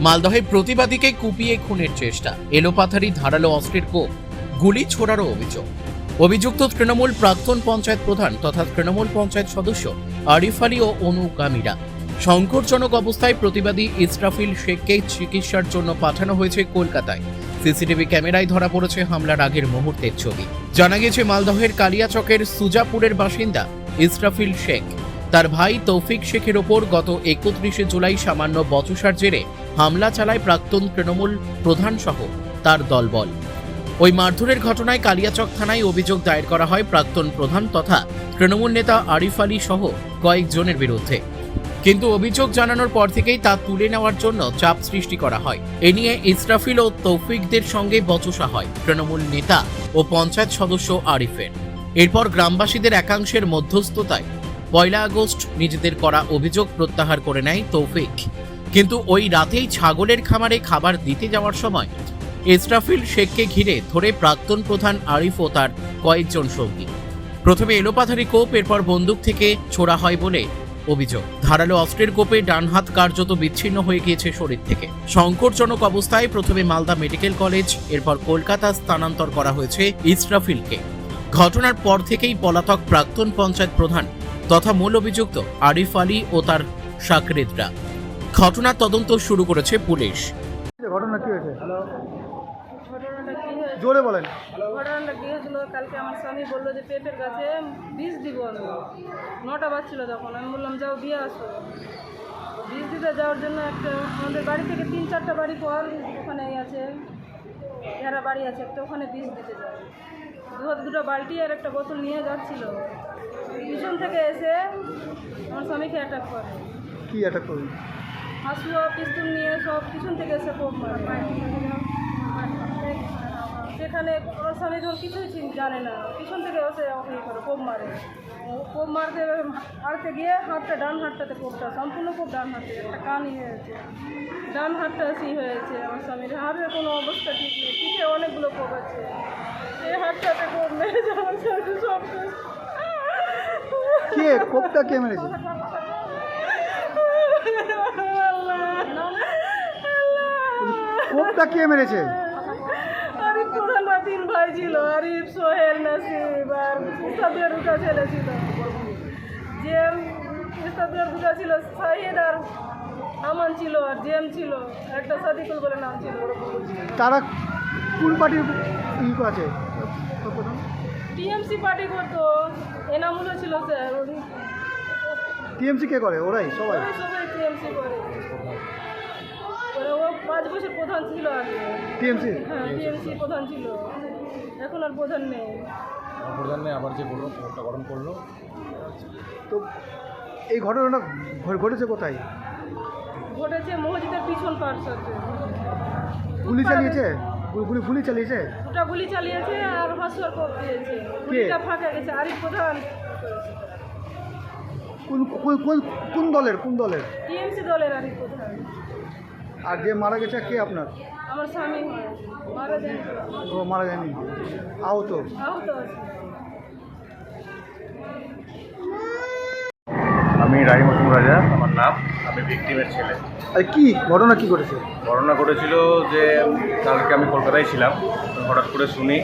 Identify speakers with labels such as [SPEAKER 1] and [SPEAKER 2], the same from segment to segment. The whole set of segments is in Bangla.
[SPEAKER 1] মালদহে প্রতিবাদীকে কুপিয়ে খুনের চেষ্টা, এলোপাথারি ধারালো অস্ত্রের কোপ, গুলি ছোড়ারও অভিযোগ। অভিযুক্ত তৃণমূল প্রাক্তন পঞ্চায়েত প্রধান তথা তৃণমূল পঞ্চায়েত সদস্য আরিফ আলী ও অনুগামীরা। সংকটজনক অবস্থায় প্রতিবাদী ইসরাফিল শেখকে চিকিৎসার জন্য পাঠানো হয়েছে কলকাতায়। সিসিটিভি ক্যামেরায় ধরা পড়েছে হামলার আগের মুহূর্তের ছবি। জানা গেছে মালদহের কালিয়াচকের সুজাপুরের বাসিন্দা ইসরাফিল শেখ তার ভাই তৌফিক শেখের ওপর গত 31 জুলাই সামান্য বচসার জেরে হামলা চালায় প্রাক্তন তৃণমূল প্রধান সহ তার দলবল। ওই মারধরের ঘটনায় কালিয়াচক থানায় অভিযোগ দায়ের করা হয় প্রাক্তন প্রধান তথা তৃণমূল নেতা আরিফ আলী সহ কয়েকজনের বিরুদ্ধে। কিন্তু অভিযোগ জানানোর পর থেকেই তা তুলে নেওয়ার জন্য চাপ সৃষ্টি করা হয়। এ নিয়ে ইসরাফিল ও তৌফিকদের সঙ্গে বচসা হয় তৃণমূল নেতা ও পঞ্চায়েত সদস্য আরিফের। এরপর গ্রামবাসীদের একাংশের মধ্যস্থতায় 1 আগস্ট নিজেদের করা অভিযোগ প্রত্যাহার করে নেয় তৌফিক। কিন্তু ওই রাতেই ছাগলের খামারে খাবার দিতে যাওয়ার সময় ইসরাফিল শেখকে ঘিরে ধরে প্রাক্তন প্রধান আরিফ ও তার কয়েকজন সঙ্গী। প্রথমে এলোপাথারি কোপ, এরপর বন্দুক থেকে ছোড়া হয় বলে অভিযোগ। ধারালো অস্ত্রের কোপে ডান হাত কার্যত বিচ্ছিন্ন হয়ে গিয়েছে শরীর থেকে। সংকটজনক অবস্থায় প্রথমে মালদা মেডিকেল কলেজ, এরপর কলকাতা স্থানান্তর করা হয়েছে ইসরাফিলকে। ঘটনার পর থেকেই পলাতক প্রাক্তন পঞ্চায়েত প্রধান তথা মূল অভিযুক্ত আরিফ আলী ও তার সাকরেদরা। ঘটনার তদন্ত শুরু করেছে পুলিশ।
[SPEAKER 2] ঘটনা কি হয়েছে?
[SPEAKER 3] ঘটনাটা কি হয়েছে?
[SPEAKER 2] জোরে বলেন।
[SPEAKER 3] ঘটনাটা কি হয়েছিল, কালকে আমার স্বামী বললো যে পেঁপের গাছে বীজ দিব আমি। 9টা বাজছিল তখন, আমি বললাম যাও দিয়ে আসো। বীজ দিতে যাওয়ার জন্য একটা আমাদের বাড়ি থেকে 3-4টা বাড়ি পর ওখানে আছে যারা বাড়ি আছে, একটা ওখানে বীজ দিতে যায়। দুটো বালতি আর একটা বোতল নিয়ে যাচ্ছিল, পিছন থেকে এসে আমার স্বামীকে অ্যাটাক করে।
[SPEAKER 2] কি অ্যাটাক করবেন?
[SPEAKER 3] হাসুয়া পিস্তল নিয়ে সব পিছন থেকে এসে কোপ মারে। সেখানে ওর স্বামী যখন কিছুই জানে না, পিছন থেকে এসে করে কোপ মারে। কোপ মারতে গিয়ে হাতটা, ডান হাতটাতে কোপটা, সম্পূর্ণ কোপ ডান হাতে, একটা কানই হয়েছে, ডান হাতটা হয়েছে। আমার স্বামীর হাতের কোনো অবস্থা ঠিক নেই, পিঠে অনেকগুলো কোপ আছে, এই হাতটাতে কোপ মেরেছে আমার স্বামী সব।
[SPEAKER 2] কে কোপটা কে মেরেছে? কোপটা কে মেরেছে?
[SPEAKER 3] আরিফ প্রধান 3 ভাই ছিল, আরিফ, সোহেল, নাসিব আর ইস্তাদের 2টা ছেলে ছিল। যে ইস্তাদের 2টা ছিল, সাহিদ আর আমান ছিল, আর জেম ছিল, একটা সাদিকুল বলে নাম ছিল।
[SPEAKER 2] তারা কোন পার্টির আছে?
[SPEAKER 3] টিএমসি পার্টি করতো, এনামুলও ছিল স্যার।
[SPEAKER 2] টিএমসি কে করে? ওরাই সবাই
[SPEAKER 3] সবাই টিএমসি করে। ও 5 বছর প্রধান ছিল আগে।
[SPEAKER 2] টিএমসি?
[SPEAKER 3] হ্যাঁ, টিএমসি প্রধান ছিল, এখন আর প্রধান নেই।
[SPEAKER 4] আবার যে বললো খবরটা গরম করলো।
[SPEAKER 2] তো এই ঘটনাটা ঘটেছে কোথায়?
[SPEAKER 3] ঘটেছে মসজিদের পিছন পার্শ্বতে।
[SPEAKER 2] গুলি চালিয়েছে? গুলি চালিয়েছে?
[SPEAKER 3] 2টা গুলি চালিয়েছে আর হাসুয়ার কোপ দিয়েছে। গুলিটা ফাঁকা গেছে, আরিফ প্রধান।
[SPEAKER 2] কোন দলের?
[SPEAKER 3] টিএমসি দলের আরিফ প্রধান।
[SPEAKER 2] আর যে মারা গেছে কে আপনার?
[SPEAKER 3] আমার স্বামী হয়, মারা যায়।
[SPEAKER 2] ও মারা যায়নি, আহত
[SPEAKER 3] আছে।
[SPEAKER 4] আমি রাহিম হোসেন রাজা আমার নাম, আমি ভিকটিমের ছেলে।
[SPEAKER 2] আর কি ঘটনা কি ঘটেছে?
[SPEAKER 4] ঘটনা ঘটেছিল যে কালকে আমি কলকাতায় ছিলাম, হঠাৎ করে শুনি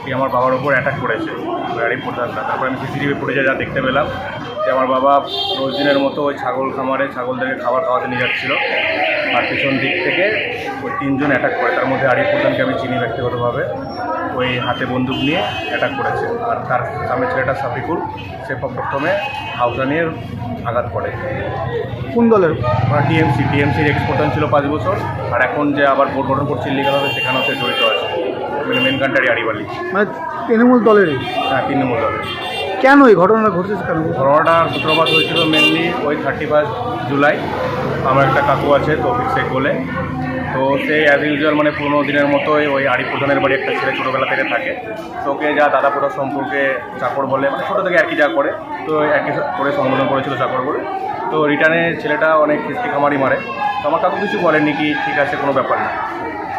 [SPEAKER 4] কি আমার বাবার ওপর অ্যাটাক করেছে গাড়ি প্রধানটা। তারপরে আমি সিসিটিভি ফুটেজে যা দেখতে পেলাম যে আমার বাবা রোজ দিনের মতো ওই ছাগল খামারে ছাগলদেরকে খাবার খাওয়াতে নিয়ে যাচ্ছিল, আর পিছন দিক থেকে ওই 3 জন অ্যাটাক করে। তার মধ্যে আরিফ প্রধানকে আমি চিনি ব্যক্তিগতভাবে, ওই হাতে বন্দুক নিয়ে অ্যাটাক করেছে। আর তার সামনে ছেলেটা সাফিকুল, সে প্রথমে হাউসা নিয়ে আঘাত করে।
[SPEAKER 2] কোন দলের?
[SPEAKER 4] টিএমসির এক্স প্রধান ছিল 5 বছর, আর এখন যে আবার বোর্ড গঠন করছে ইলিগালভাবে, সেখানেও সে জড়িত আছে। মানে মেন কান্ট্রি আরিফ আলী।
[SPEAKER 2] মানে তৃণমূল দলেরই?
[SPEAKER 4] হ্যাঁ, তৃণমূল দলের।
[SPEAKER 2] কেন এই ঘটনাটা ঘটেছে? কেন
[SPEAKER 4] ঘটনাটার সূত্রপাত হয়েছিল মেনলি ওই 31 জুলাই। আমার একটা কাকু আছে তৌফিক শেখ বলে, তো সে অ্যাজ ইউজুয়াল মানে 15 দিনের মতোই ওই আরিফ প্রধানের বাড়ি একটা ছেলে ছোটোবেলা থেকে থাকে। তো ওকে যা দাদা পুরো সম্পর্কে চাকর বলে, মানে ছোটো থেকে আর কি যা করে, তো একই করে সম্বোধন করেছিল চাকর বলে। তো রিটার্নে ছেলেটা অনেক খিস্তি খামারি মারে। তো আমার কাকু কিছু বলেনি, কি ঠিক আছে কোনো ব্যাপার না।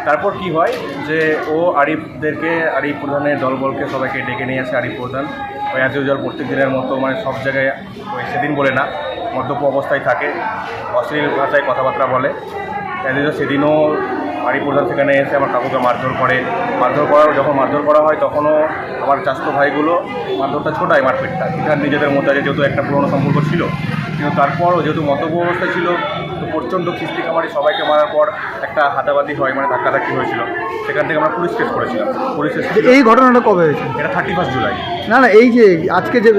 [SPEAKER 4] তারপর কি হয় যে ও আরিফ প্রধানের দলবলকে সবাইকে ডেকে নিয়ে আসে। আরিফ প্রধান ওই অ্যাজ ইউজুয়াল প্রত্যেক দিনের মতো মানে সব জায়গায় ওই সেদিন বলে না, মদ্যপ অবস্থায় থাকে, অশ্লীল ভাষায় কথাবার্তা বলে সেদিনও বাড়ি প্রধান সেখানে এসে আমার কাকুকে মারধর করে। যখন মারধর করা হয় তখনও আমার চাচাতো ভাইগুলো মারধরটা ছোটায়, মারপিটটা এখানে নিজেদের মধ্যে যেহেতু একটা পুরনো সম্পর্ক ছিল, কিন্তু তারপরও যেহেতু মতব্য অবস্থা ছিল, তো প্রচণ্ড খিস্তি কামারি সবাইকে মারার পর একটা হাতাবাতি হয়, মানে ধাক্কাধাক্কি হয়েছিল। সেখান থেকে আমরা পুলিশ কেস করেছিলাম। পুলিশ কেস
[SPEAKER 2] এই ঘটনাটা কবে হয়েছে?
[SPEAKER 4] এটা 31 জুলাই।
[SPEAKER 2] না না, এই যে আজকে যে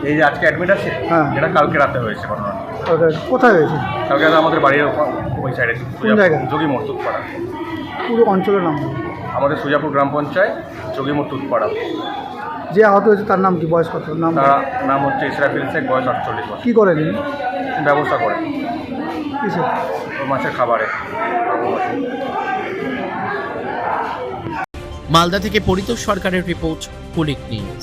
[SPEAKER 4] এই যে আজকে অ্যাডমিট আছে,
[SPEAKER 2] হ্যাঁ।
[SPEAKER 4] এটা কালকে রাতে হয়েছে ঘটনা।
[SPEAKER 2] ওটা কোথায় হয়েছে?
[SPEAKER 4] কালকে রাতে আমাদের বাড়ির ওই সাইডে
[SPEAKER 2] কোন জায়গায়?
[SPEAKER 4] যোগীমোড় তুতপাড়া।
[SPEAKER 2] পুরো অঞ্চলের নাম বলুন।
[SPEAKER 4] আমাদের সুজাপুর গ্রাম পঞ্চায়েত যোগীমোড় তুতপাড়া।
[SPEAKER 2] যে আহত হয়েছে তার নাম কি, বয়স কত? নাম
[SPEAKER 4] তার নাম হচ্ছে ইসরাফিল শেখ, বয়স 48 বছর।
[SPEAKER 2] কি করেন ইনি?
[SPEAKER 4] ব্যবস্থা করে
[SPEAKER 2] কিসে?
[SPEAKER 4] মাছের খাবারে।
[SPEAKER 1] মালদা থেকে পরিতোষ সরকারের রিপোর্ট, কুলিক নিউজ।